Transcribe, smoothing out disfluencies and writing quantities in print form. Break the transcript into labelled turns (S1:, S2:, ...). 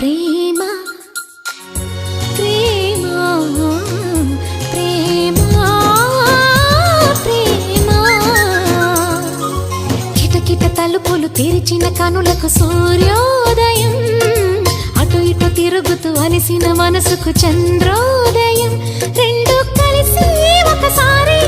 S1: ప్రేమ ప్రేమ ప్రేమ ప్రేమ కిటకిట తలుపులు తెరిచిన కనులకు సూర్యోదయం అటు ఇటు తిరుగుతూ అలిసిన మనసుకు చంద్రోదయం రెండు కలిసి ఒకసారి